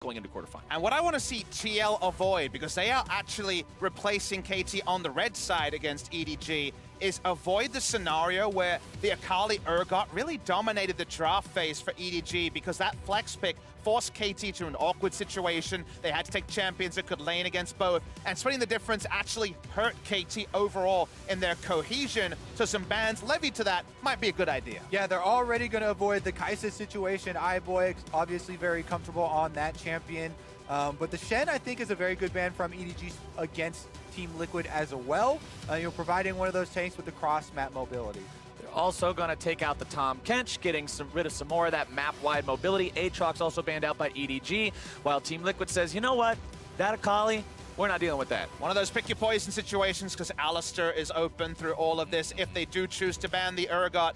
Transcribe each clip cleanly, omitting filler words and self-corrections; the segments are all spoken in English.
going into quarterfinals. And what I want to see TL avoid, because they are actually replacing KT on the red side against EDG, is avoid the scenario where the Akali Urgot really dominated the draft phase for EDG, because that flex pick forced KT to an awkward situation. They had to take champions that could lane against both, and splitting the difference actually hurt KT overall in their cohesion, so some bans levied to that might be a good idea. Yeah, they're already going to avoid the Kai'Sa situation. iBoy obviously very comfortable on that champion, but the Shen, I think, is a very good ban from EDG against Team Liquid as well, providing one of those tanks with the cross-map mobility. They're also going to take out the Tom Kench, getting rid of some more of that map-wide mobility. Aatrox also banned out by EDG, while Team Liquid says, you know what, that Akali, we're not dealing with that. One of those pick your poison situations, because Alistar is open through all of this. If they do choose to ban the Urgot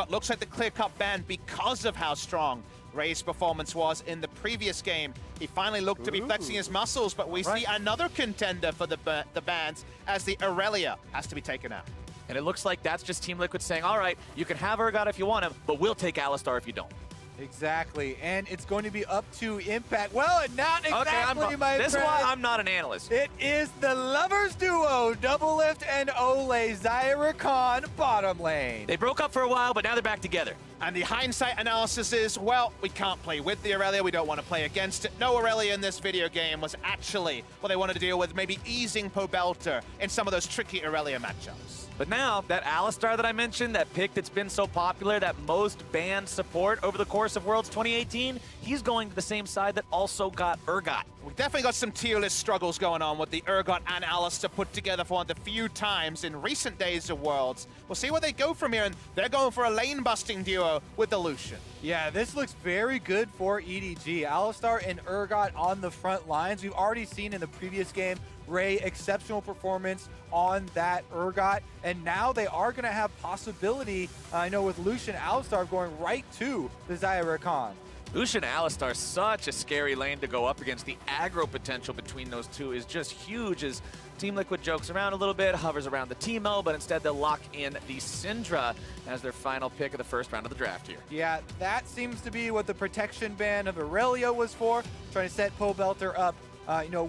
looks like the clear-cut ban because of how strong Ray's performance was in the previous game. He finally looked to be flexing his muscles, but we see another contender for the bans as the Aurelia has to be taken out. And it looks like that's just Team Liquid saying, all right, you can have Urgot if you want him, but we'll take Alistar if you don't. Exactly, and it's going to be up to Impact. Well, not exactly, okay, my this friend. is why I'm not an analyst. It is the lovers duo, Doublelift and Ole, Zyra Khan, bottom lane. They broke up for a while, but now they're back together. And the hindsight analysis is, well, we can't play with the Aurelia, we don't want to play against it. No Aurelia in this video game was actually what they wanted to deal with, maybe easing Pobelter in some of those tricky Aurelia matchups. But now, that Alistar that I mentioned, that pick that's been so popular, that most banned support over the course of Worlds 2018, he's going to the same side that also got Urgot. We definitely got some tier list struggles going on with the Urgot and Alistar put together for one of the few times in recent days of Worlds. We'll see where they go from here, and they're going for a lane-busting duo with the Lucian. Yeah, this looks very good for EDG. Alistar and Urgot on the front lines. We've already seen in the previous game, Ray, exceptional performance on that Urgot, and now they are going to have possibility, I know, with Lucian Alistar going right to the Zyra Khan. Lucian Alistar, such a scary lane to go up against. The aggro potential between those two is just huge, as Team Liquid jokes around a little bit, hovers around the Teemo, but instead they'll lock in the Syndra as their final pick of the first round of the draft here. Yeah, that seems to be what the protection ban of Aurelia was for, trying to set Pobelter up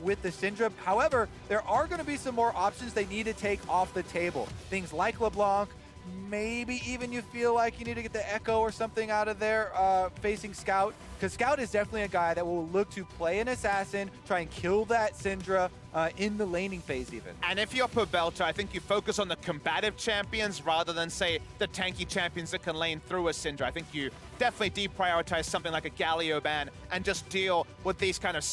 with the Syndra. However, there are going to be some more options they need to take off the table. Things like LeBlanc, maybe even you feel like you need to get the Echo or something out of there facing Scout, because Scout is definitely a guy that will look to play an assassin, try and kill that Syndra in the laning phase even. And if you're Pobelter, I think you focus on the combative champions rather than, say, the tanky champions that can lane through a Syndra. I think you definitely deprioritize something like a Galio ban and just deal with these kind of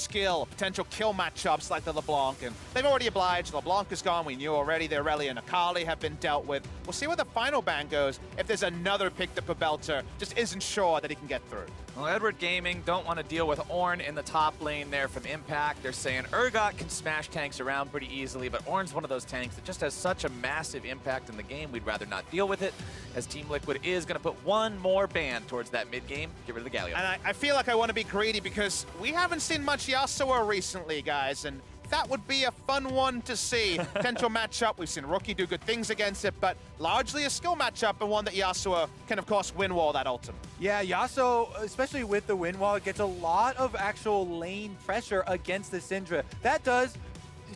potential kill matchups like the LeBlanc. And they've already obliged. LeBlanc is gone. We knew already the Aurelia and Akali have been dealt with. We'll see where the final ban goes if there's another pick that Pobelter just isn't sure that he can get through. Well, Edward Gaming don't want to deal with Ornn in the top lane there from Impact. They're saying Urgot can smash tanks around pretty easily, but Ornn's one of those tanks that just has such a massive impact in the game, we'd rather not deal with it, as Team Liquid is going to put one more ban towards that mid-game, get rid of the Galio. And I feel like I want to be greedy, because we haven't seen much Yasuo recently, guys, and that would be a fun one to see. Potential matchup. We've seen Rookie do good things against it, but largely a skill matchup, and one that Yasuo can, of course, win wall that ultimate. Yeah, Yasuo, especially with the win wall, gets a lot of actual lane pressure against the Syndra. That does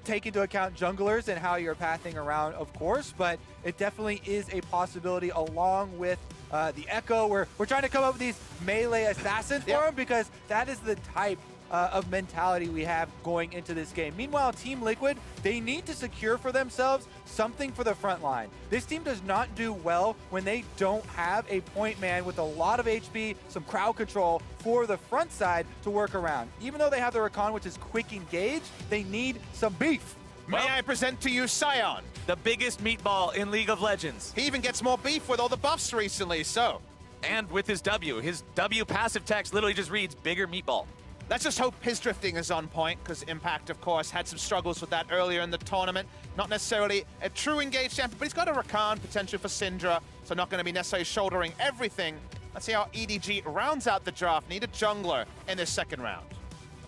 take into account junglers and how you're pathing around, of course, but it definitely is a possibility along with the Echo. We're trying to come up with these melee assassins for him, because that is the type of mentality we have going into this game. Meanwhile, Team Liquid, they need to secure for themselves something for the front line. This team does not do well when they don't have a point man with a lot of HP, some crowd control for the front side to work around. Even though they have the Rakan, which is quick engage, they need some beef. May I present to you Sion, the biggest meatball in League of Legends. He even gets more beef with all the buffs recently, so. And with his W passive text literally just reads bigger meatball. Let's just hope his drifting is on point, because Impact, of course, had some struggles with that earlier in the tournament. Not necessarily a true engaged champion, but he's got a Rakan potential for Syndra, so not going to be necessarily shouldering everything. Let's see how EDG rounds out the draft. Need a jungler in this second round.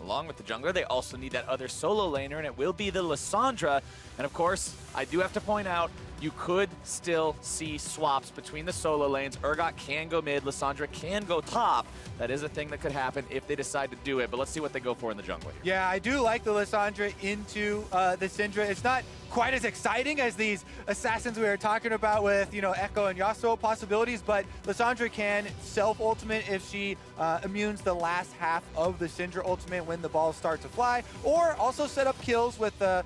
Along with the jungler, they also need that other solo laner, and it will be the Lissandra. And of course, I do have to point out, you could still see swaps between the solo lanes. Urgot can go mid, Lissandra can go top. That is a thing that could happen if they decide to do it, but let's see what they go for in the jungle here. Yeah, I do like the Lissandra into the Syndra. It's not quite as exciting as these assassins we were talking about with, Echo and Yasuo possibilities, but Lissandra can self-ultimate if she immunes the last half of the Syndra ultimate when the balls start to fly, or also set up kills with the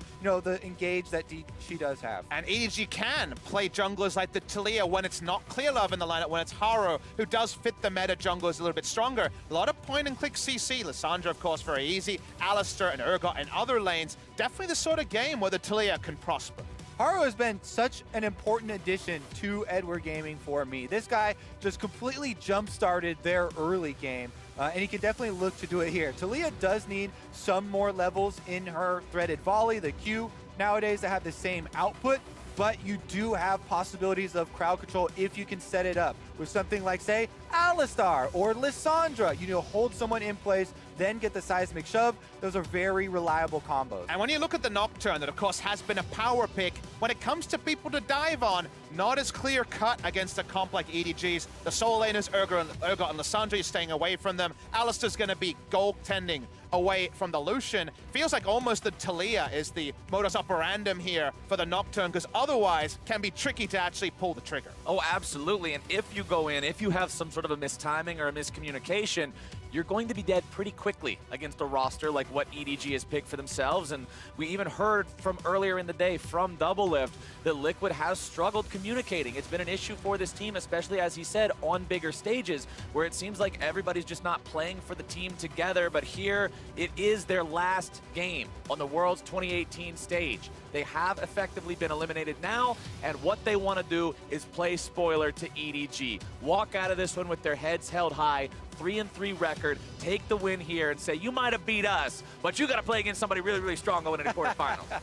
engage that she does have. And EDG can play junglers like the Talia when it's not Clear Love in the lineup, when it's Haro, who does fit the meta junglers a little bit stronger. A lot of point-and-click CC. Lissandra, of course, very easy. Alistair and Urgot and other lanes. Definitely the sort of game where the Talia can prosper. Haro has been such an important addition to Edward Gaming for me. This guy just completely jump-started their early game, and he can definitely look to do it here. Talia does need some more levels in her threaded volley, the Q nowadays, to have the same output, but you do have possibilities of crowd control if you can set it up with something like, say, Alistar or Lissandra. Hold someone in place, then get the seismic shove. Those are very reliable combos. And when you look at the Nocturne, that of course has been a power pick, when it comes to people to dive on, not as clear-cut against a comp like EDG's. The solo laners, Urgot and Lissandra, you're staying away from them. Alistair's going to be goaltending away from the Lucian. Feels like almost the Talia is the modus operandum here for the Nocturne, because otherwise can be tricky to actually pull the trigger. Oh, absolutely. And if you go in, if you have some sort of a mistiming or a miscommunication, you're going to be dead pretty quickly against a roster like what EDG has picked for themselves. And we even heard from earlier in the day from Doublelift that Liquid has struggled communicating. It's been an issue for this team, especially, as he said, on bigger stages, where it seems like everybody's just not playing for the team together. But here, it is their last game on the World's 2018 stage. They have effectively been eliminated now, and what they want to do is play spoiler to EDG. Walk out of this one with their heads held high, 3-3 record, take the win here and say, you might have beat us, but you got to play against somebody really, really strong going into quarterfinals.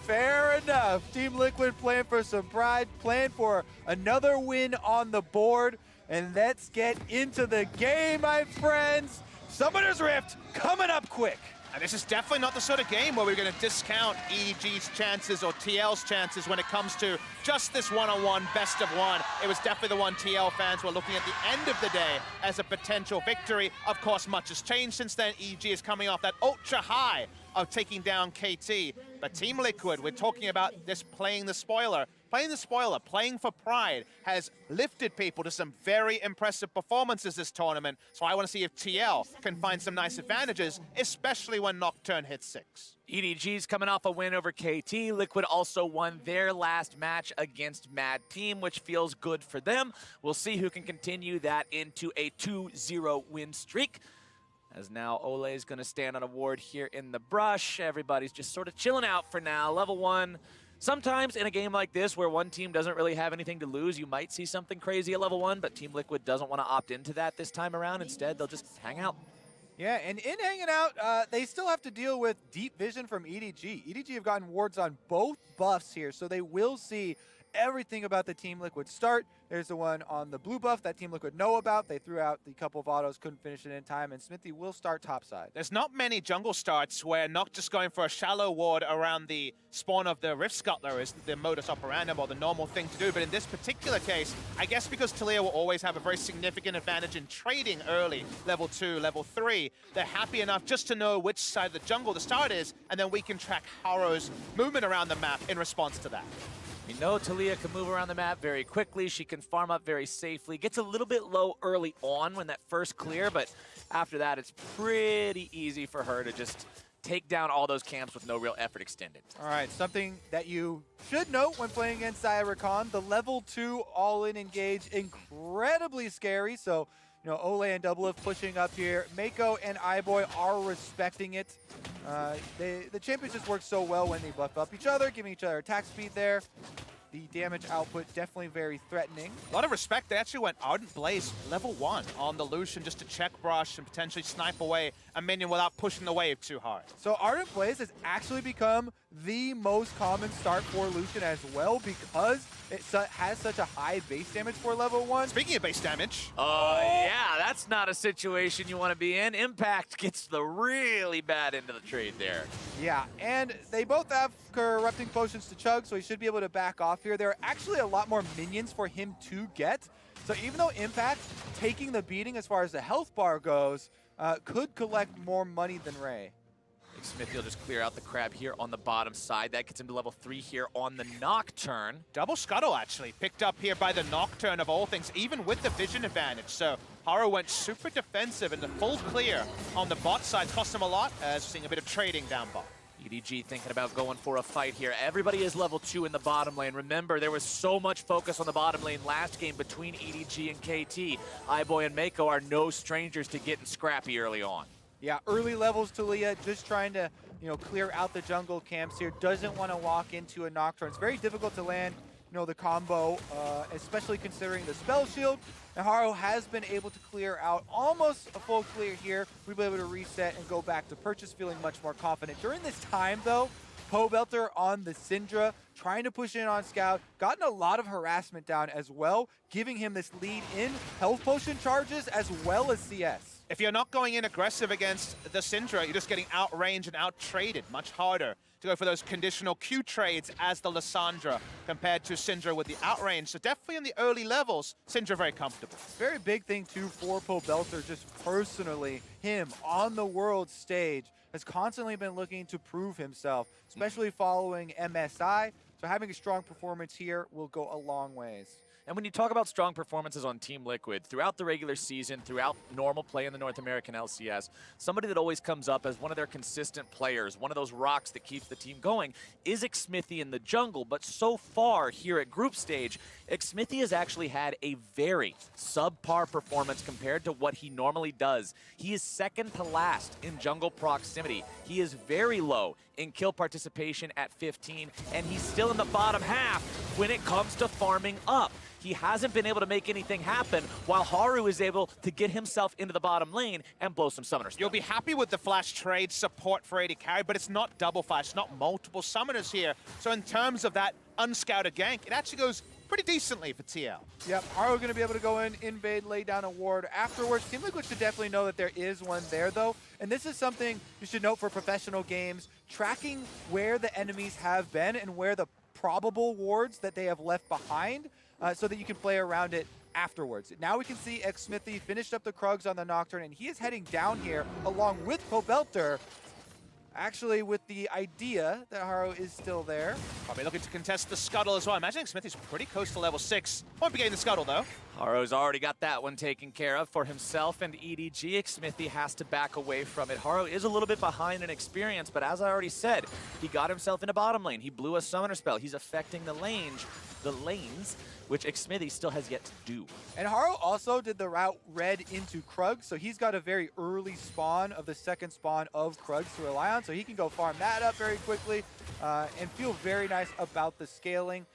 Fair enough. Team Liquid playing for some pride, playing for another win on the board. And let's get into the game, my friends. Summoner's Rift coming up quick. And this is definitely not the sort of game where we're going to discount EDG's chances or TL's chances when it comes to just this one-on-one best of one. It was definitely the one TL fans were looking at the end of the day as a potential victory. Of course, much has changed since then. EDG is coming off that ultra high of taking down KT. But Team Liquid, we're talking about this playing the spoiler. Playing the spoiler, playing for pride, has lifted people to some very impressive performances this tournament. So I want to see if TL can find some nice advantages, especially when Nocturne hits 6. EDG's coming off a win over KT. Liquid also won their last match against Mad Team, which feels good for them. We'll see who can continue that into a 2-0 win streak. As now Ole is going to stand on a ward here in the brush. Everybody's just sort of chilling out for now. Level 1. Sometimes in a game like this where one team doesn't really have anything to lose, you might see something crazy at level 1, but Team Liquid doesn't want to opt into that this time around. Instead, they'll just hang out. Yeah, and in hanging out, they still have to deal with deep vision from EDG. EDG have gotten wards on both buffs here, so they will see everything about the Team Liquid start. There's the one on the blue buff that Team Liquid know about. They threw out the couple of autos, couldn't finish it in time, and Smithy will start topside. There's not many jungle starts where not just going for a shallow ward around the spawn of the Rift Scuttler is the modus operandum or the normal thing to do, but in this particular case, I guess because Talia will always have a very significant advantage in trading early, level 2, level 3, they're happy enough just to know which side of the jungle the start is, and then we can track Haro's movement around the map in response to that. We know Talia can move around the map very quickly. She can farm up very safely. Gets a little bit low early on when that first clear, but after that, it's pretty easy for her to just take down all those camps with no real effort extended. All right, something that you should note when playing against Zyra, the level 2 all-in engage, incredibly scary. So, Ole and Doublelift pushing up here. Mako and iBoy are respecting it. The champions just work so well when they buff up each other, giving each other attack speed there. The damage output definitely very threatening. A lot of respect. They actually went Ardent Blaze level 1 on the Lucian just to check brush and potentially snipe away a minion without pushing the wave too hard. So Ardent Blaze has actually become the most common start for Lucian as well because it has such a high base damage for level 1. Speaking of base damage. Yeah, that's not a situation you want to be in. Impact gets the really bad end of the trade there. Yeah, and they both have corrupting potions to chug, so he should be able to back off here. There are actually a lot more minions for him to get. So even though Impact, taking the beating as far as the health bar goes, could collect more money than Ray. Smithy will just clear out the crab here on the bottom side. That gets him to level 3 here on the Nocturne. Double scuttle, actually, picked up here by the Nocturne of all things, even with the vision advantage. So Haru went super defensive, and the full clear on the bot side cost him a lot, as we're seeing a bit of trading down bot. EDG thinking about going for a fight here. Everybody is level 2 in the bottom lane. Remember, there was so much focus on the bottom lane last game between EDG and KT. iBoy and Mako are no strangers to getting scrappy early on. Yeah, early levels to Leah, just trying to, clear out the jungle camps here. Doesn't want to walk into a Nocturne. It's very difficult to land, the combo, especially considering the spell shield. And Haru has been able to clear out almost a full clear here. We've been able to reset and go back to purchase, feeling much more confident. During this time, though, Pobelter on the Syndra, trying to push in on Scout, gotten a lot of harassment down as well, giving him this lead in health potion charges as well as CS. If you're not going in aggressive against the Syndra, you're just getting outranged and out-traded. Much harder to go for those conditional Q trades as the Lissandra compared to Syndra with the outrange. So definitely in the early levels, Syndra very comfortable. Very big thing, too, for Pobelter, just personally, him on the world stage has constantly been looking to prove himself, especially following MSI. So having a strong performance here will go a long ways. And when you talk about strong performances on Team Liquid, throughout the regular season, throughout normal play in the North American LCS, somebody that always comes up as one of their consistent players, one of those rocks that keeps the team going, is Xmithy in the jungle. But so far here at group stage, Xmithy has actually had a very subpar performance compared to what he normally does. He is second to last in jungle proximity. He is very low in kill participation at 15, and he's still in the bottom half when it comes to farming up. He hasn't been able to make anything happen, while Haru is able to get himself into the bottom lane and blow some summoners. You'll be happy with the flash trade support for AD carry, but it's not double flash, it's not multiple summoners here. So in terms of that unscouted gank, it actually goes pretty decently for TL. Yep, Haru going to be able to go in, invade, lay down a ward afterwards. Team Liquid should definitely know that there is one there, though. And this is something you should note for professional games, tracking where the enemies have been and where the probable wards that they have left behind, so that you can play around it afterwards. Now we can see Xmithy finished up the Krugs on the Nocturne, and he is heading down here along with Pobelter, actually with the idea that Haru is still there. Probably looking to contest the scuttle as well. Imagine Smithy's pretty close to level 6. Won't be getting the scuttle, though. Haru's already got that one taken care of for himself and EDG. Xmithy has to back away from it. Haru is a little bit behind in experience, but as I already said, he got himself in a bottom lane. He blew a summoner spell. He's affecting the lanes, which Xmithy still has yet to do. And Haru also did the route red into Krug, so he's got a very early spawn of the second spawn of Krugs to rely on, so he can go farm that up very quickly and feel very nice about the scaling.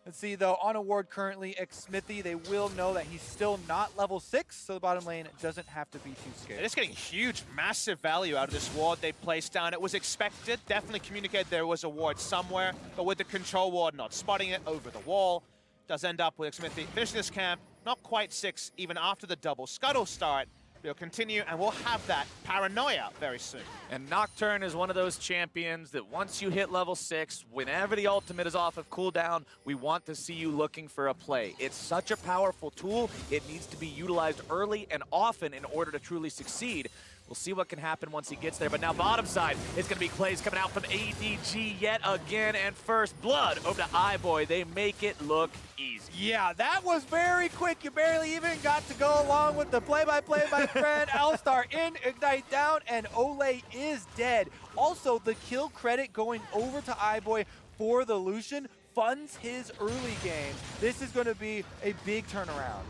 Let's see, though, on a ward currently, Xmithy, they will know that he's still not level 6, so the bottom lane doesn't have to be too scared. They're just getting huge, massive value out of this ward they placed down. It was expected, definitely communicated there was a ward somewhere, but with the control ward not spotting it over the wall, does end up with Xmithy finishing this camp, not quite 6 even after the double scuttle start. We'll continue, and we'll have that paranoia very soon. And Nocturne is one of those champions that once you hit level 6, whenever the ultimate is off of cooldown, we want to see you looking for a play. It's such a powerful tool. It needs to be utilized early and often in order to truly succeed. We'll see what can happen once he gets there. But now bottom side, it's going to be plays coming out from EDG yet again. And first blood over to iBoy. They make it look easy. Yeah, that was very quick. You barely even got to go along with the play-by-play, my friend. Alistar in, Ignite down, and Ole is dead. Also, the kill credit going over to iBoy for the Lucian funds his early game. This is going to be a big turnaround.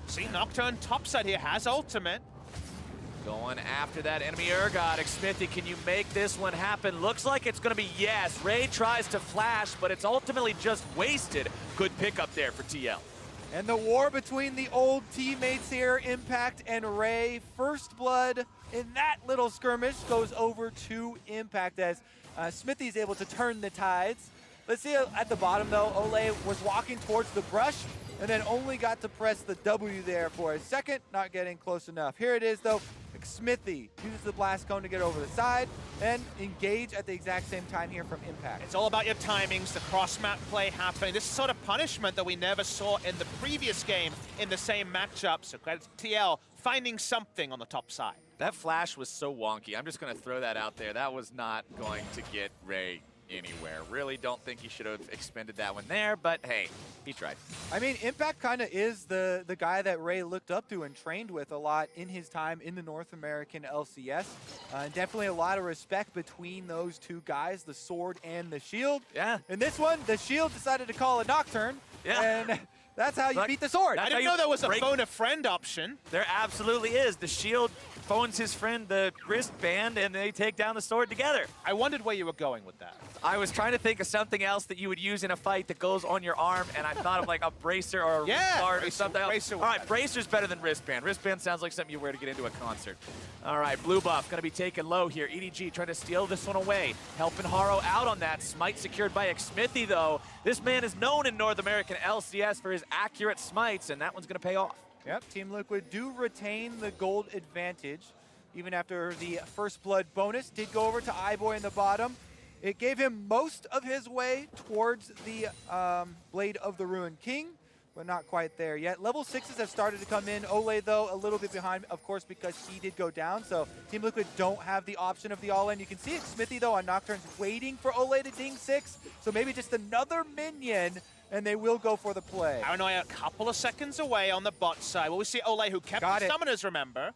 See, Nocturne topside here has ultimate. Going after that enemy Urgot. Xmithy, can you make this one happen? Looks like it's going to be yes. Ray tries to flash, but it's ultimately just wasted. Good pickup there for TL. And the war between the old teammates here, Impact and Ray. First blood in that little skirmish goes over to Impact as Smithy's able to turn the tides. Let's see at the bottom though, Ole was walking towards the brush and then only got to press the W there for a second, not getting close enough. Here it is though, Smithy uses the blast cone to get over the side and engage at the exact same time here from Impact. It's all about your timings, the cross-map play happening. This is sort of punishment that we never saw in the previous game in the same matchup. So credit to TL finding something on the top side. That flash was so wonky. I'm just going to throw that out there. That was not going to get Ray anywhere. Really don't think he should have expended that one there, but hey, he tried. I mean, Impact kind of is the guy that Ray looked up to and trained with a lot in his time in the North American LCS. And definitely a lot of respect between those two guys, the sword and the shield. Yeah. In this one, the shield decided to call a Nocturne. Yeah. And that's how you beat the sword. I didn't know there was a phone a friend option. There absolutely is. The shield phones his friend the wristband, and they take down the sword together. I wondered where you were going with that. I was trying to think of something else that you would use in a fight that goes on your arm, and I thought of like a bracer or a guard or something else. All right, bracer's better than wristband. Wristband sounds like something you wear to get into a concert. All right, blue buff going to be taken low here. EDG trying to steal this one away. Helping Haro out on that. Smite secured by Xmithy, though. This man is known in North American LCS for his accurate smites, and that one's going to pay off. Yep, Team Liquid do retain the gold advantage. Even after the first blood bonus did go over to iBoy in the bottom. It gave him most of his way towards the Blade of the Ruined King, but not quite there yet. Level 6s have started to come in. Ole, though, a little bit behind, of course, because he did go down. So Team Liquid don't have the option of the all-in. You can see it, Smithy, though, on Nocturne's waiting for Ole to ding 6. So maybe just another minion, and they will go for the play. Paranoia a couple of seconds away on the bot side. Well, we see Ole, who kept the summoners, remember?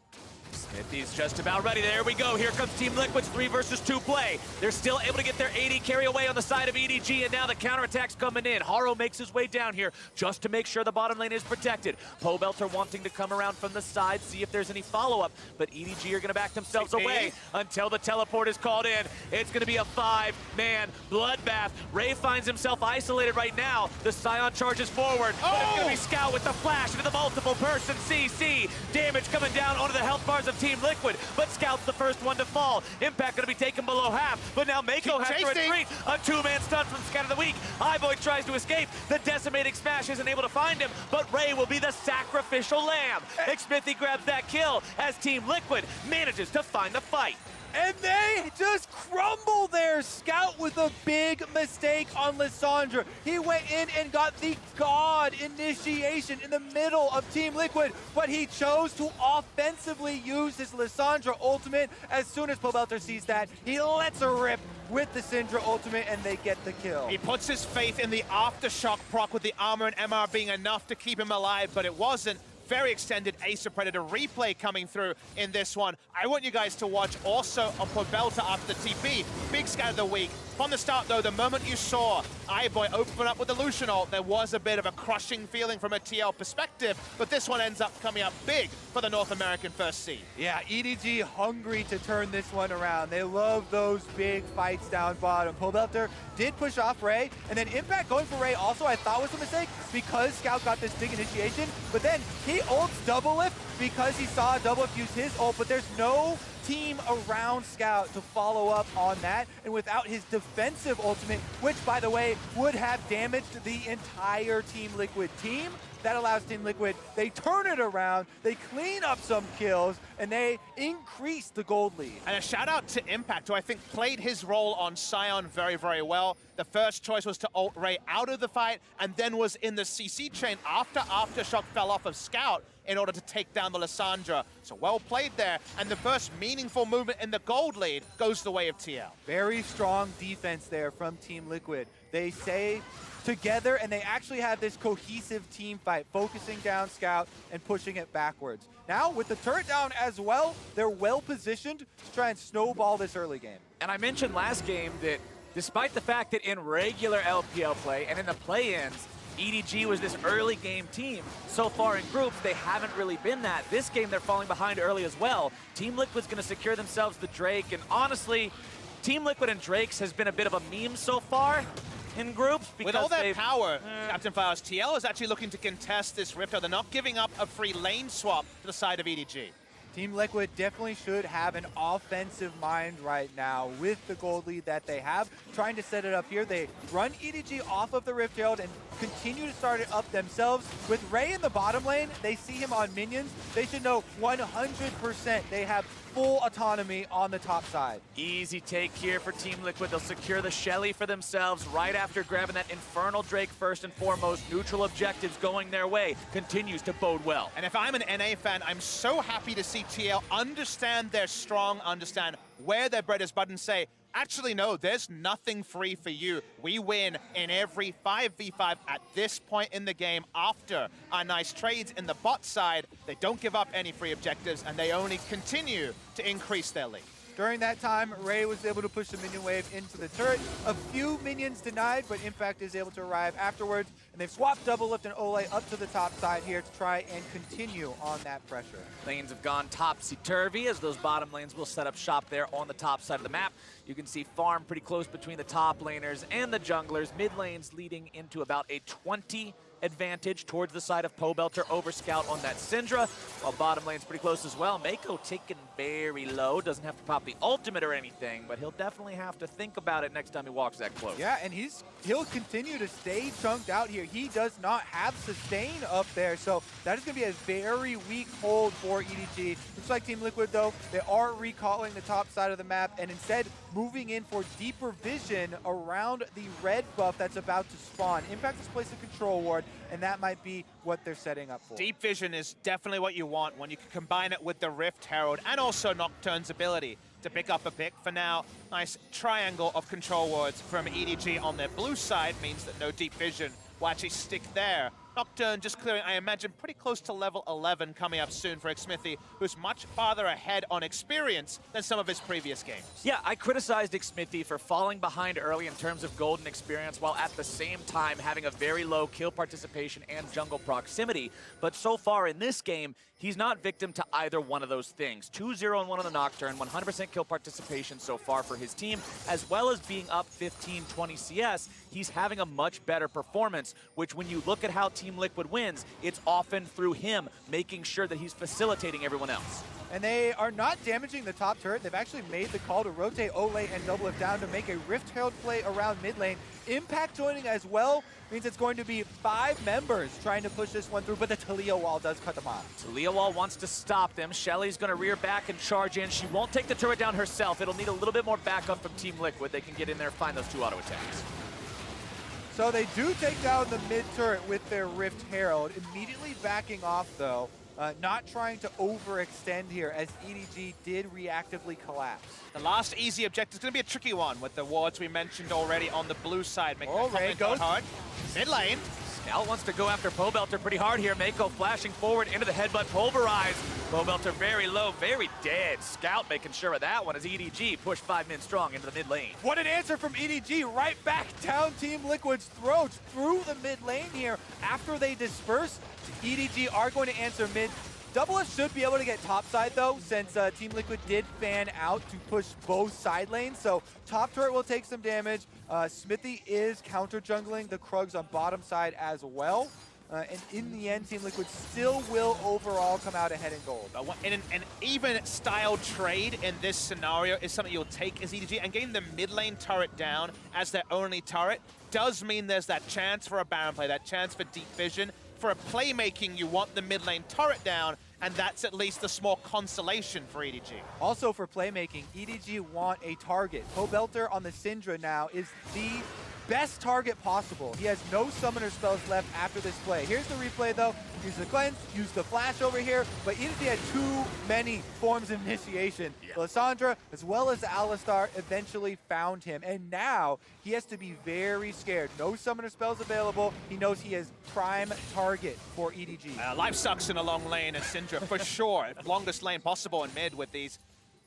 Smithy's just about ready. There we go. Here comes Team Liquid's 3 versus 2 play. They're still able to get their AD carry away on the side of EDG, and now the counterattack's coming in. Haro makes his way down here just to make sure the bottom lane is protected. Pobelter wanting to come around from the side, see if there's any follow-up, but EDG are going to back themselves away until the teleport is called in. It's going to be a 5-man bloodbath. Ray finds himself isolated right now. The Scion charges forward, but it's going to be Scout with the flash into the multiple person CC. Damage coming down onto the health bars of Team Liquid, but Scout's the first one to fall. Impact going to be taken below half, but now Mako has to retreat. A 2-man stun from Scout of the Week. iBoy tries to escape. The decimating smash isn't able to find him, but Ray will be the sacrificial lamb. Xmithy grabs that kill as Team Liquid manages to find the fight. And they just crumble there. Scout with a big mistake on Lissandra. He went in and got the God initiation in the middle of Team Liquid, but he chose to offensively use his Lissandra ultimate. As soon as Pobelter sees that, he lets her rip with the Syndra ultimate, and they get the kill. He puts his faith in the aftershock proc with the armor and MR being enough to keep him alive, but it wasn't. Very extended Ace of Predator replay coming through in this one. I want you guys to watch also on Pobelter after the TP. Big scout of the week. From the start, though, the moment you saw iBoy open up with the Lucian ult, there was a bit of a crushing feeling from a TL perspective, but this one ends up coming up big for the North American first seed. Yeah, EDG hungry to turn this one around. They love those big fights down bottom. Pobelter did push off Ray, and then Impact going for Ray also I thought was a mistake because Scout got this big initiation, but then he ults double lift because he saw double lift use his ult, but there's no team around Scout to follow up on that, and without his defensive ultimate, which by the way would have damaged the entire Team Liquid team, that allows Team Liquid, they turn it around, they clean up some kills, and they increase the gold lead. And a shout out to Impact, who I think played his role on Scion very, very well. The first choice was to ult Ray out of the fight, and then was in the CC chain after Aftershock fell off of Scout in order to take down the Lissandra. So well played there, and the first meaningful movement in the gold lead goes the way of TL. Very strong defense there from Team Liquid. They stay together, and they actually have this cohesive team fight, focusing down Scout and pushing it backwards. Now, with the turret down as well, they're well positioned to try and snowball this early game. And I mentioned last game that despite the fact that in regular LPL play and in the play-ins, EDG was this early game team. So far in groups, they haven't really been that. This game, they're falling behind early as well. Team Liquid's going to secure themselves the Drake, and honestly, Team Liquid and Drake's has been a bit of a meme so far in groups. With all that power, Captain Fire's TL is actually looking to contest this Ripto. They're not giving up a free lane swap to the side of EDG. Team Liquid definitely should have an offensive mind right now with the gold lead that they have. Trying to set it up here, they run EDG off of the Rift Herald and continue to start it up themselves. With Ray in the bottom lane, they see him on minions. They should know 100% they have full autonomy on the top side. Easy take here for Team Liquid. They'll secure the Shelly for themselves right after grabbing that Infernal Drake first and foremost. Neutral objectives going their way. Continues to bode well. And if I'm an NA fan, I'm so happy to see TL understand their strong, understand where their bread is buttered and say, actually, no, there's nothing free for you. We win in every 5v5 at this point in the game after our nice trades in the bot side. They don't give up any free objectives, and they only continue to increase their lead. During that time, Ray was able to push the minion wave into the turret. A few minions denied, but Impact is able to arrive afterwards. And they've swapped Double Lift and Ole up to the top side here to try and continue on that pressure. Lanes have gone topsy-turvy as those bottom lanes will set up shop there on the top side of the map. You can see farm pretty close between the top laners and the junglers. Mid lanes leading into about a 20 advantage towards the side of Pobelter over Scout on that Syndra, while bottom lane's pretty close as well. Mako taken very low, doesn't have to pop the ultimate or anything, but he'll definitely have to think about it next time he walks that close. Yeah, and he'll continue to stay chunked out here. He does not have sustain up there, so that is going to be a very weak hold for EDG. Looks like Team Liquid, though, they are recalling the top side of the map and instead moving in for deeper vision around the red buff that's about to spawn. Impact has placed a control ward, and that might be what they're setting up for. Deep vision is definitely what you want when you can combine it with the Rift Herald and also Nocturne's ability to pick up a pick. For now, nice triangle of control wards from EDG on their blue side means that no deep vision will actually stick there. Nocturne just clearing, I imagine, pretty close to level 11 coming up soon for Xmithy, who's much farther ahead on experience than some of his previous games. Yeah, I criticized Xmithy for falling behind early in terms of golden experience while at the same time having a very low kill participation and jungle proximity. But so far in this game, he's not victim to either one of those things. 2-0 and 1 on the Nocturne, 100% kill participation so far for his team, as well as being up 15-20 CS. He's having a much better performance, which when you look at how Team Liquid wins, it's often through him making sure that he's facilitating everyone else. And they are not damaging the top turret. They've actually made the call to rotate Ole and Double Lift down to make a Rift Herald play around mid lane. Impact joining as well means it's going to be 5 members trying to push this one through, but the Talia wall does cut them off. Talia wall wants to stop them. Shelly's going to rear back and charge in. She won't take the turret down herself. It'll need a little bit more backup from Team Liquid. They can get in there and find those 2 auto attacks. So they do take down the mid turret with their Rift Herald, immediately backing off though. Not trying to overextend here as EDG did reactively collapse. The last easy objective is going to be a tricky one with the wards we mentioned already on the blue side. Ray goes hard. Mid lane. Scout wants to go after Pobelter pretty hard here. Mako flashing forward into the headbutt, pulverized. Pobelter very low, very dead. Scout making sure of that one as EDG pushed 5 men strong into the mid lane. What an answer from EDG, right back down Team Liquid's throats through the mid lane here. After they disperse, EDG are going to answer mid. Double F should be able to get top side though, since Team Liquid did fan out to push both side lanes. So top turret will take some damage. Xmithy is counter jungling the Krugs on bottom side as well. And in the end, Team Liquid still will overall come out ahead in gold. An even style trade in this scenario is something you'll take as EDG, and getting the mid lane turret down as their only turret does mean there's that chance for a Baron play, that chance for deep vision. For a playmaking, you want the mid lane turret down, and that's at least a small consolation for EDG. Also for playmaking, EDG want a target. Pobelter on the Syndra now is the best target possible. He has no summoner spells left after this play. Here's the replay though. Use the cleanse, use the flash over here, but EDG had too many forms of initiation. Yeah. Lysandra as well as Alistar eventually found him, and now he has to be very scared. No summoner spells available. He knows he is prime target for EDG. Life sucks in a long lane, and Syndra for sure. Longest lane possible in mid with these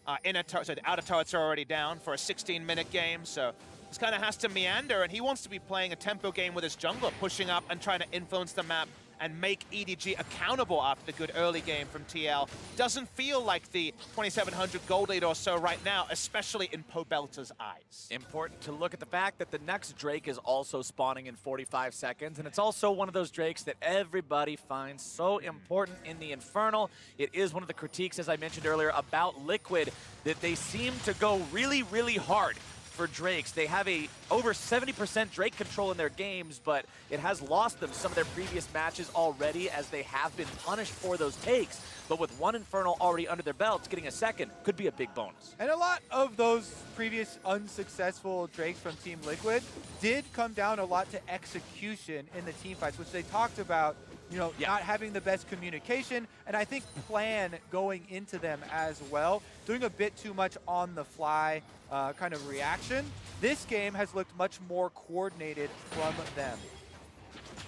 the outer turrets are already down for a 16-minute game, so this kind of has to meander, and he wants to be playing a tempo game with his jungler, pushing up and trying to influence the map and make EDG accountable after the good early game from TL. Doesn't feel like the 2,700 gold lead or so right now, especially in Pobelter's eyes. Important to look at the fact that the next Drake is also spawning in 45 seconds, and it's also one of those Drakes that everybody finds so important in the Infernal. It is one of the critiques, as I mentioned earlier, about Liquid, that they seem to go really, really hard for Drakes. They have a over 70% Drake control in their games, but it has lost them some of their previous matches already as they have been punished for those takes. But with one Infernal already under their belts, getting a second could be a big bonus. And a lot of those previous unsuccessful Drakes from Team Liquid did come down a lot to execution in the team fights, which they talked about, you know, not having the best communication, and I think plan going into them as well, doing a bit too much on the fly kind of reaction. This game has looked much more coordinated from them.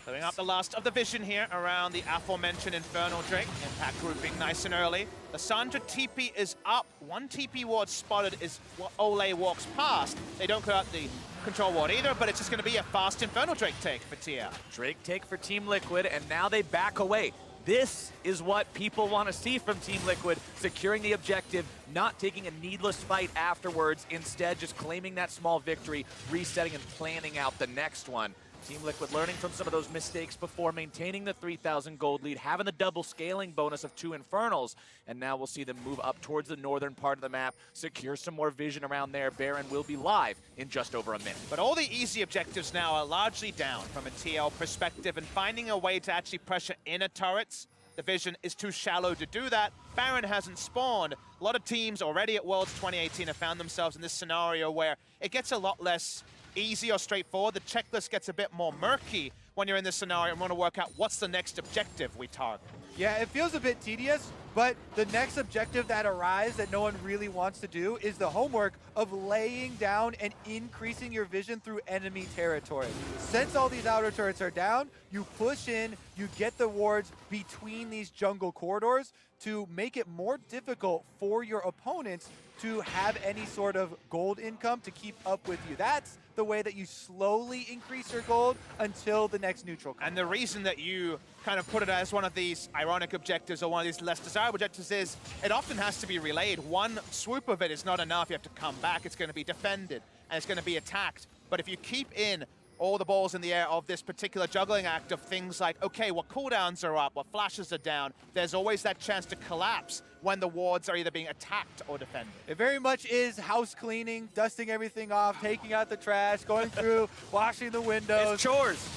Clearing up the last of the vision here around the aforementioned Infernal Drake. Impact grouping nice and early. The Sandra TP is up. One TP ward spotted is what Ole walks past. They don't clear out the control ward either, but it's just going to be a fast Infernal Drake take for TL. Drake take for Team Liquid, and now they back away. This is what people want to see from Team Liquid, securing the objective, not taking a needless fight afterwards, instead just claiming that small victory, resetting and planning out the next one. Team Liquid learning from some of those mistakes before, maintaining the 3,000 gold lead, having the double scaling bonus of 2 Infernals, and now we'll see them move up towards the northern part of the map, secure some more vision around there. Baron will be live in just over a minute. But all the easy objectives now are largely down from a TL perspective, and finding a way to actually pressure inner turrets, the vision is too shallow to do that. Baron hasn't spawned. A lot of teams already at Worlds 2018 have found themselves in this scenario where it gets a lot less easy or straightforward. The checklist gets a bit more murky when you're in this scenario and want to work out what's the next objective we target. Yeah, it feels a bit tedious, but the next objective that arrives that no one really wants to do is the homework of laying down and increasing your vision through enemy territory. Since all these outer turrets are down, you push in, you get the wards between these jungle corridors to make it more difficult for your opponents to have any sort of gold income to keep up with you. That's the way that you slowly increase your gold until the next neutral comes. And the reason that you kind of put it as one of these ironic objectives or one of these less desirable objectives is it often has to be relayed. One swoop of it is not enough. You have to come back. It's going to be defended and it's going to be attacked. But if you keep in all the balls in the air of this particular juggling act of things like, okay, what cooldowns are up, what flashes are down, there's always that chance to collapse when the wards are either being attacked or defended. It very much is house cleaning, dusting everything off, taking out the trash, going through, washing the windows. It's chores.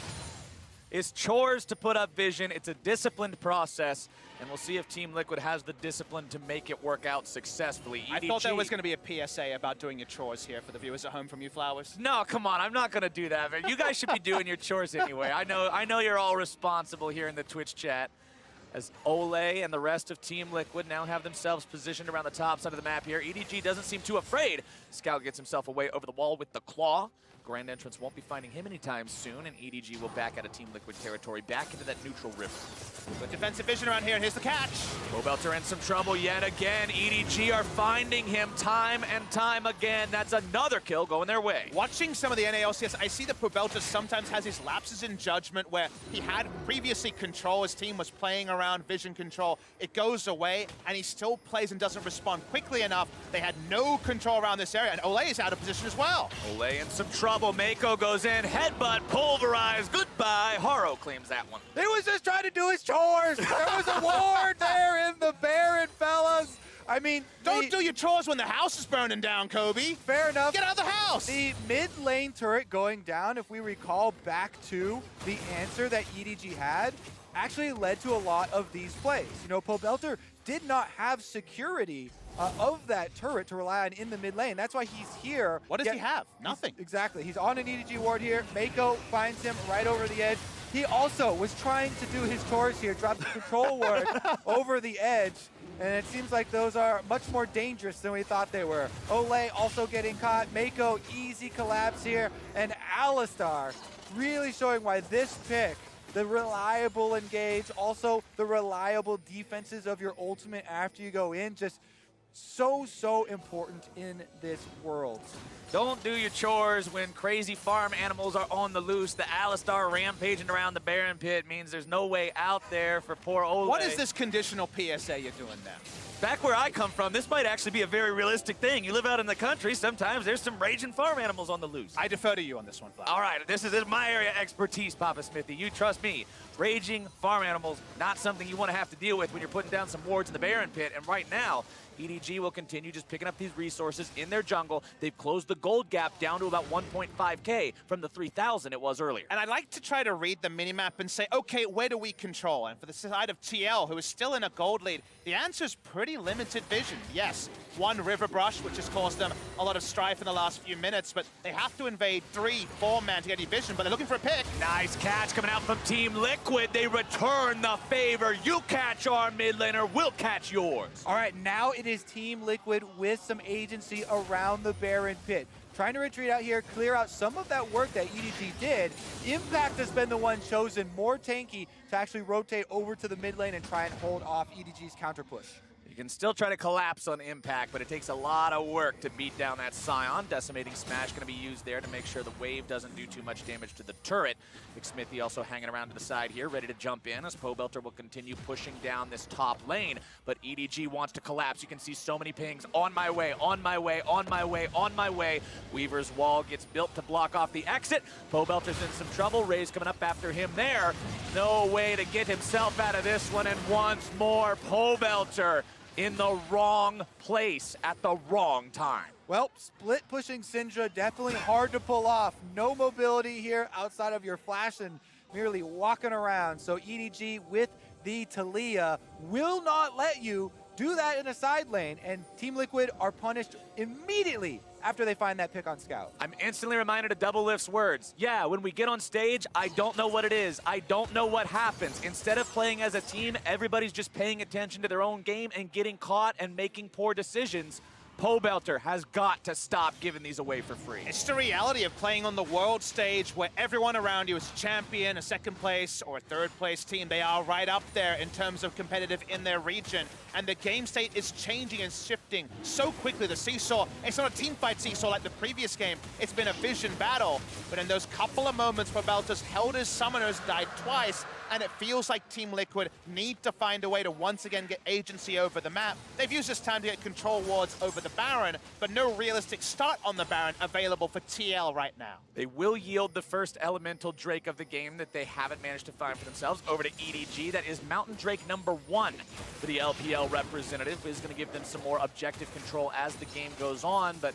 It's chores to put up vision. It's a disciplined process, and we'll see if Team Liquid has the discipline to make it work out successfully. EDG, I thought there was going to be a PSA about doing your chores here for the viewers at home from you, Flowers. No, come on, I'm not going to do that. Man. You guys should be doing your chores anyway. I know you're all responsible here in the Twitch chat. As Ole and the rest of Team Liquid now have themselves positioned around the top side of the map here. EDG doesn't seem too afraid. Scout gets himself away over the wall with the claw. Grand Entrance won't be finding him anytime soon, and EDG will back out of Team Liquid territory, back into that neutral river. Good defensive vision around here, and here's the catch. Pobelter in some trouble yet again. EDG are finding him time and time again. That's another kill going their way. Watching some of the NALCS, I see that Pobelter sometimes has his lapses in judgment where he had previously control. His team was playing around vision control. It goes away, and he still plays and doesn't respond quickly enough. They had no control around this area, and Ole is out of position as well. Ole in some trouble. Mako goes in, headbutt, pulverized, goodbye. Haro claims that one. He was just trying to do his chores. There was a ward there in the Baron, fellas. I mean, don't do your chores when the house is burning down, Kobe. Fair enough. Get out of the house. The mid lane turret going down, if we recall back to the answer that EDG had, actually led to a lot of these plays. You know, Pobelter did not have security of that turret to rely on in the mid lane. That's why he's here. What does he have? Nothing. Exactly. He's on an EDG ward here. Mako finds him right over the edge. He also was trying to do his chores here, drop the control ward over the edge, and it seems like those are much more dangerous than we thought they were. Ole also getting caught. Mako, easy collapse here, and Alistar really showing why this pick, the reliable engage, also the reliable defenses of your ultimate after you go in, just so important in this world. Don't do your chores when crazy farm animals are on the loose. The Alistar rampaging around the Baron Pit means there's no way out there for poor Ole. What is this conditional PSA you're doing there? Back where I come from, this might actually be a very realistic thing. You live out in the country, sometimes there's some raging farm animals on the loose. I defer to you on this one, Flash. All right, this is my area of expertise, Papa Smithy. You trust me. Raging farm animals, not something you want to have to deal with when you're putting down some wards in the Baron Pit. And right now, EDG will continue just picking up these resources in their jungle. They've closed the gold gap down to about 1.5K from the 3,000 it was earlier. And I'd like to try to read the minimap and say, okay, where do we control? And for the side of TL, who is still in a gold lead, the answer is pretty limited vision. Yes, one river brush, which has caused them a lot of strife in the last few minutes, but they have to invade 3-4 man to get any vision, but they're looking for a pick. Nice catch coming out from Team Liquid. They return the favor. You catch our mid laner, we'll catch yours. All right, now it is Team Liquid with some agency around the Baron Pit. Trying to retreat out here, clear out some of that work that EDG did. Impact has been the one chosen, more tanky, to actually rotate over to the mid lane and try and hold off EDG's counter push. You can still try to collapse on Impact, but it takes a lot of work to beat down that Scion. Decimating Smash going to be used there to make sure the wave doesn't do too much damage to the turret. Big Smithy also hanging around to the side here, ready to jump in as Pobelter will continue pushing down this top lane. But EDG wants to collapse. You can see so many pings. On my way, on my way, on my way, on my way. Weaver's wall gets built to block off the exit. Pobelter's in some trouble. Ray's coming up after him there. No way to get himself out of this one. And once more, Pobelter in the wrong place at the wrong time. Well, split pushing Syndra, definitely hard to pull off. No mobility here outside of your flash and merely walking around. So EDG with the Talia will not let you do that in a side lane, and Team Liquid are punished immediately after they find that pick on Scout. I'm instantly reminded of Double Lift's words. Yeah, when we get on stage, I don't know what it is. I don't know what happens. Instead of playing as a team, everybody's just paying attention to their own game and getting caught and making poor decisions. Pobelter has got to stop giving these away for free. It's the reality of playing on the world stage where everyone around you is a champion, a second place, or a third place team. They are right up there in terms of competitive in their region. And the game state is changing and shifting so quickly. The seesaw, it's not a team fight seesaw like the previous game. It's been a vision battle. But in those couple of moments, Pobelter's held his summoners, died twice, and it feels like Team Liquid need to find a way to once again get agency over the map. They've used this time to get control wards over the Baron, but no realistic start on the Baron available for TL right now. They will yield the first elemental Drake of the game that they haven't managed to find for themselves over to EDG. That is Mountain Drake #1 for the LPL representative. Is going to give them some more objective control as the game goes on, but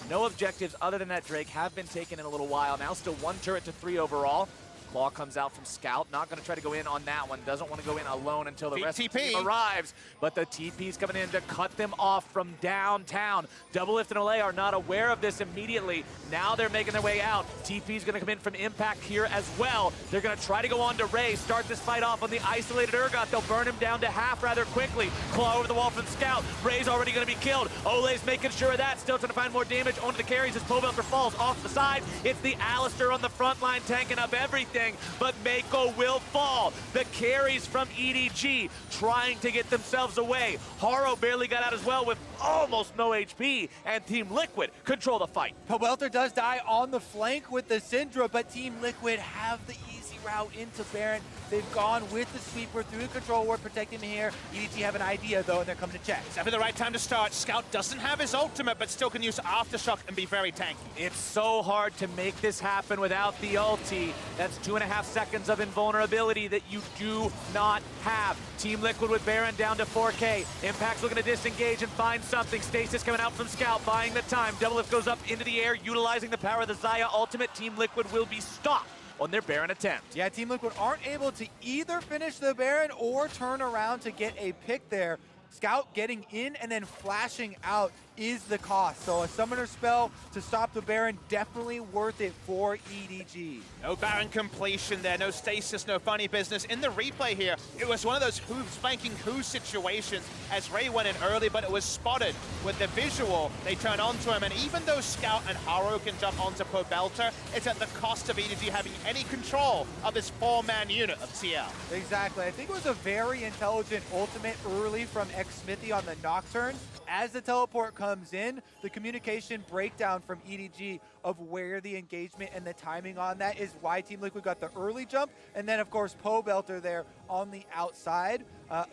no objectives other than that Drake have been taken in a little while now. Still 1 turret to 3 overall. Claw comes out from Scout, not going to try to go in on that one. Doesn't want to go in alone until the rest of the team arrives. But the TP's coming in to cut them off from downtown. Double Lift and Olay are not aware of this immediately. Now they're making their way out. TP's going to come in from Impact here as well. They're going to try to go on to Ray, start this fight off on the isolated Urgot. They'll burn him down to half rather quickly. Claw over the wall from Scout. Ray's already going to be killed. Ole's making sure of that. Still trying to find more damage onto the carries as Pobelter falls off the side. It's the Alistar on the front line tanking up everything. But Mako will fall. The carries from EDG trying to get themselves away. Haro barely got out as well with almost no HP, and Team Liquid control the fight. Pobelter does die on the flank with the Syndra, but Team Liquid have the easy route into Baron. They've gone with the sweeper through the control ward, protecting him here. EDG have an idea, though, and they're coming to check. Definitely the right time to start. Scout doesn't have his ultimate, but still can use Aftershock and be very tanky. It's so hard to make this happen without the ulti. That's 2.5 seconds of invulnerability that you do not have. Team Liquid with Baron down to 4K. Impact's looking to disengage and find something. Stasis coming out from Scout, buying the time. Double Lift goes up into the air, utilizing the power of the Xayah ultimate. Team Liquid will be stopped on their Baron attempt. Yeah, Team Liquid aren't able to either finish the Baron or turn around to get a pick there. Scout getting in and then flashing out is the cost. So a summoner spell to stop the Baron, definitely worth it for EDG. No Baron completion there, no stasis, no funny business. In the replay here, it was one of those spanking who situations as Ray went in early, but it was spotted with the visual. They turn onto him, and even though Scout and Haro can jump onto Pobelter, it's at the cost of EDG having any control of this 4-man unit of TL. Exactly. I think it was a very intelligent ultimate early from X-Smithy on the Nocturne. As the teleport comes in, the communication breakdown from EDG of where the engagement and the timing on that is why Team Liquid got the early jump. And then, of course, Pobelter there on the outside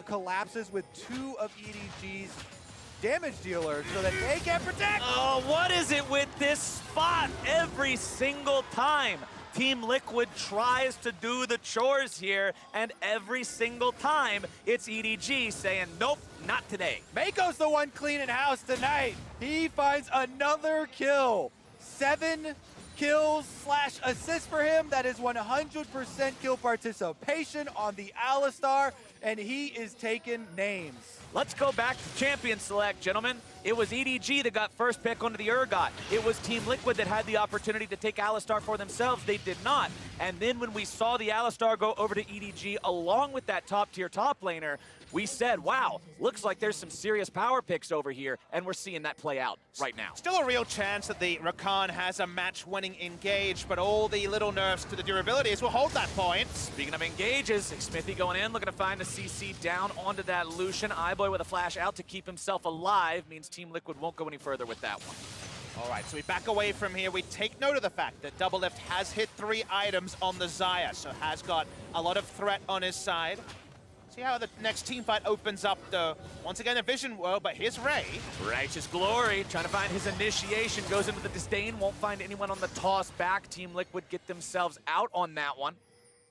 collapses with 2 of EDG's damage dealers so that they can protect. Oh, what is it with this spot every single time? Team Liquid tries to do the chores here, and every single time, it's EDG saying, nope, not today. Mako's the one cleaning house tonight. He finds another kill. 7 kills / assists for him. That is 100% kill participation on the Alistar, and he is taking names. Let's go back to Champion Select, gentlemen. It was EDG that got first pick onto the Urgot. It was Team Liquid that had the opportunity to take Alistar for themselves. They did not. And then when we saw the Alistar go over to EDG along with that top-tier top laner, we said, wow, looks like there's some serious power picks over here, and we're seeing that play out right now. Still a real chance that the Rakan has a match-winning engage, but all the little nerfs to the durabilities will hold that point. Speaking of engages, Smithy going in, looking to find a CC down onto that Lucian. Eyeboy with a flash out to keep himself alive means Team Liquid won't go any further with that one. All right, so we back away from here. We take note of the fact that Doublelift has hit 3 items on the Xayah, so has got a lot of threat on his side. See how the next team fight opens up, though. Once again, a vision world, but here's Ray. Righteous Glory, trying to find his initiation, goes into the disdain, won't find anyone on the toss back. Team Liquid get themselves out on that one.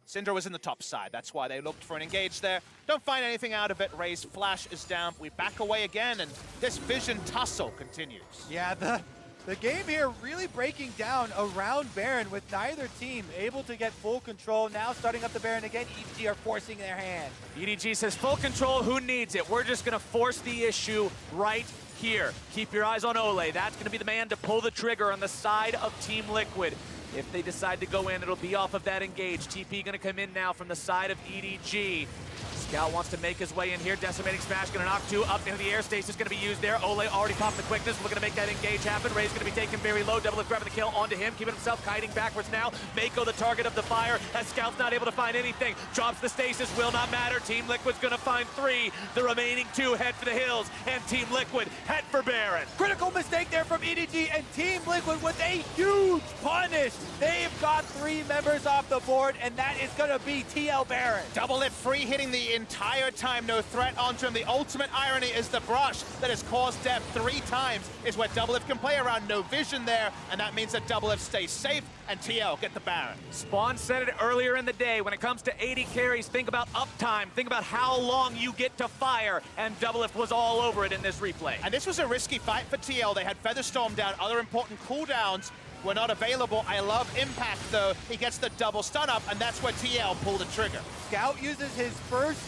Syndra was in the top side, that's why they looked for an engage there. Don't find anything out of it. Ray's flash is down. We back away again, and this vision tussle continues. Yeah, the game here really breaking down around Baron with neither team able to get full control. Now starting up the Baron again, EDG are forcing their hand. EDG says full control, who needs it? We're just gonna force the issue right here. Keep your eyes on Ole. That's gonna be the man to pull the trigger on the side of Team Liquid. If they decide to go in, it'll be off of that engage. TP gonna come in now from the side of EDG. Scout wants to make his way in here. Decimating Smash gonna knock 2 up into the air. Stasis gonna be used there. Ole already popped the quickness. Looking to make that engage happen. Ray's gonna be taken very low. Doublelift grabbing the kill onto him. Keeping himself kiting backwards now. Mako the target of the fire as Scout's not able to find anything. Drops the stasis. Will not matter. Team Liquid's gonna find 3. The remaining 2 head for the hills. And Team Liquid head for Baron. Critical mistake there from EDG, and Team Liquid with a huge punish. They've got 3 members off the board, and that is gonna be TL Baron. Doublelift free hitting the entire time, no threat onto him. The ultimate irony is the brush that has caused death 3 times is where Doublelift can play around. No vision there, and that means that Doublelift stays safe, and TL get the Baron. Spawn said it earlier in the day. When it comes to 80 carries, think about uptime. Think about how long you get to fire, and Doublelift was all over it in this replay. And this was a risky fight for TL. They had Featherstorm down, other important cooldowns were not available. I love Impact, though. He gets the double stun up, and that's where TL pulled the trigger. Scout uses his first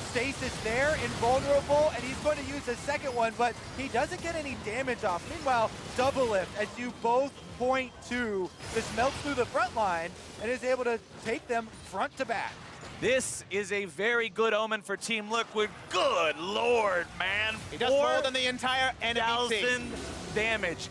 stasis there, invulnerable, and he's going to use the second one, but he doesn't get any damage off. Meanwhile, Doublelift, as you both point to, just melts through the front line and is able to take them front to back. This is a very good omen for Team Liquid. Good Lord, man. He does more than the entire enemy 4,000 damage.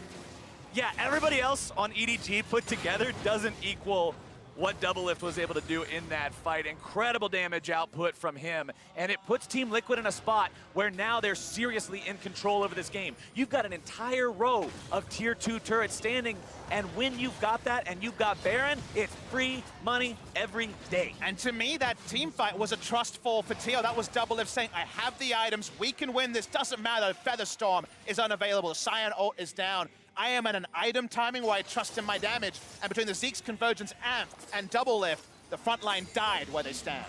Yeah, everybody else on EDG put together doesn't equal what Doublelift was able to do in that fight. Incredible damage output from him, and it puts Team Liquid in a spot where now they're seriously in control over this game. You've got an entire row of tier 2 turrets standing, and when you've got that and you've got Baron, it's free money every day. And to me, that team fight was a trust fall for TL. That was Doublelift saying, I have the items, we can win this, doesn't matter if Featherstorm is unavailable, Cyan ult is down. I am at an item timing where I trust in my damage, and between the Zeke's Convergence and Doublelift, the front line died where they stand.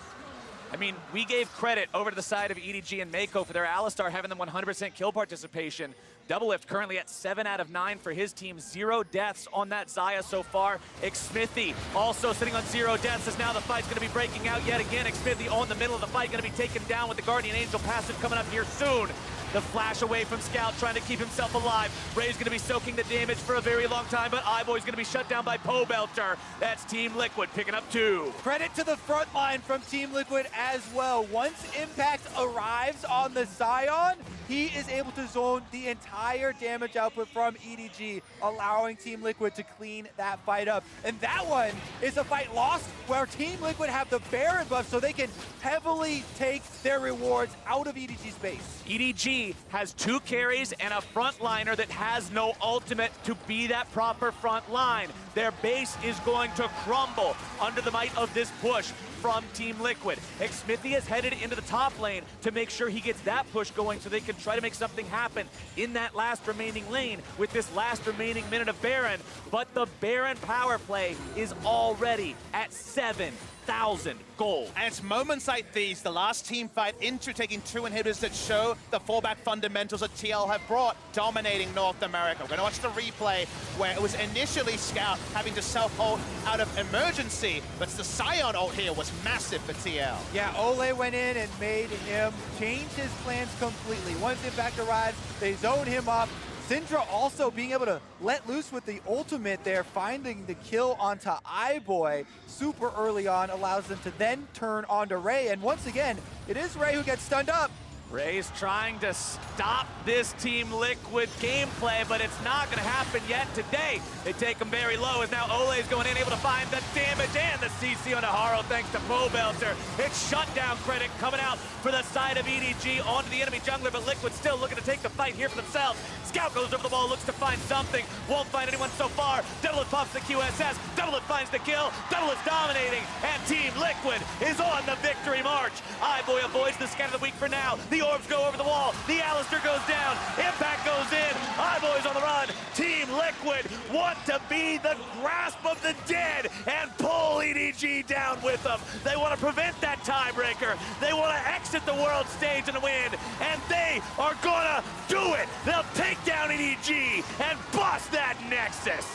I mean, we gave credit over to the side of EDG and Mako for their Alistar having them 100% kill participation. Doublelift currently at 7 out of 9 for his team. 0 deaths on that Xayah so far. Xmithy also sitting on 0 deaths as now the fight's going to be breaking out yet again. Xmithy on the middle of the fight, going to be taken down with the Guardian Angel passive coming up here soon. The flash away from Scout, trying to keep himself alive. Ray's going to be soaking the damage for a very long time, but Iboy's going to be shut down by Pobelter. That's Team Liquid picking up 2. Credit to the front line from Team Liquid as well. Once Impact arrives on the Scion, he is able to zone the entire damage output from EDG, allowing Team Liquid to clean that fight up. And that one is a fight lost where Team Liquid have the Baron buff so they can heavily take their rewards out of EDG's base. EDG has 2 carries and a frontliner that has no ultimate to be that proper front line. Their base is going to crumble under the might of this push from Team Liquid. Xmithie is headed into the top lane to make sure he gets that push going so they can try to make something happen in that last remaining lane with this last remaining minute of Baron. But the Baron power play is already at 7,000 gold. And it's moments like these, the last team fight into taking 2 inhibitors that show the fallback fundamentals that TL have brought, dominating North America. We're gonna watch the replay where it was initially Scout having to self-ult out of emergency, but the Scion ult here was massive for TL. Yeah, Ole went in and made him change his plans completely. Once Impact arrives, they zone him up. Syndra also being able to let loose with the ultimate there, finding the kill onto Iboy super early on, allows them to then turn onto Ray. And once again, it is Ray who gets stunned up. Ray's trying to stop this Team Liquid gameplay, but it's not going to happen yet today. They take him very low as now Ole's going in, able to find the damage and the CC on Haro thanks to Pobelter. It's shutdown credit coming out for the side of EDG onto the enemy jungler, but Liquid still looking to take the fight here for themselves. Scout goes over the wall, looks to find something, won't find anyone so far. Double pops the QSS, Double finds the kill, Double dominating, and Team Liquid is on the victory march. Iboy avoids the scan of the week for now. The orbs go over the wall, the Alistair goes down, Impact goes in, Iboy's on the run. Team Liquid want to be the grasp of the dead and pull EDG down with them. They want to prevent that tiebreaker. They want to exit the world stage and win, and they are gonna do it. They'll take down EDG and bust that Nexus.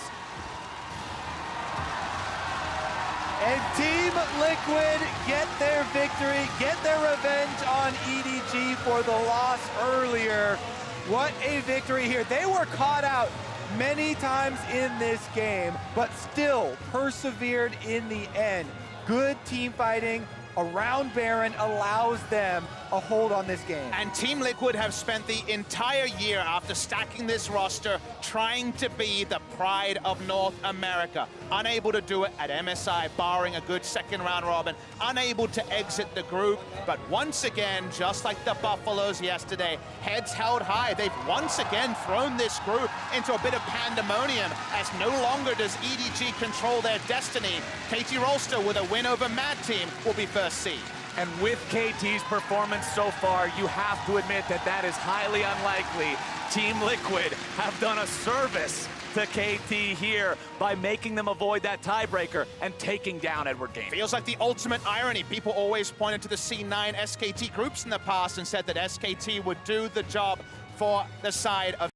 And Team Liquid get their victory, get their revenge on EDG for the loss earlier. What a victory here. They were caught out many times in this game, but still persevered in the end. Good team fighting around Baron allows them a hold on this game. And Team Liquid have spent the entire year after stacking this roster trying to be the pride of North America. Unable to do it at MSI, barring a good second round robin. Unable to exit the group, but once again, just like the Buffaloes yesterday, heads held high. They've once again thrown this group into a bit of pandemonium as no longer does EDG control their destiny. KT Rolster with a win over Mad Team will be first seed. And with KT's performance so far, you have to admit that that is highly unlikely. Team Liquid have done a service to KT here by making them avoid that tiebreaker and taking down Edward Game. Feels like the ultimate irony. People always pointed to the C9 SKT groups in the past and said that SKT would do the job for the side of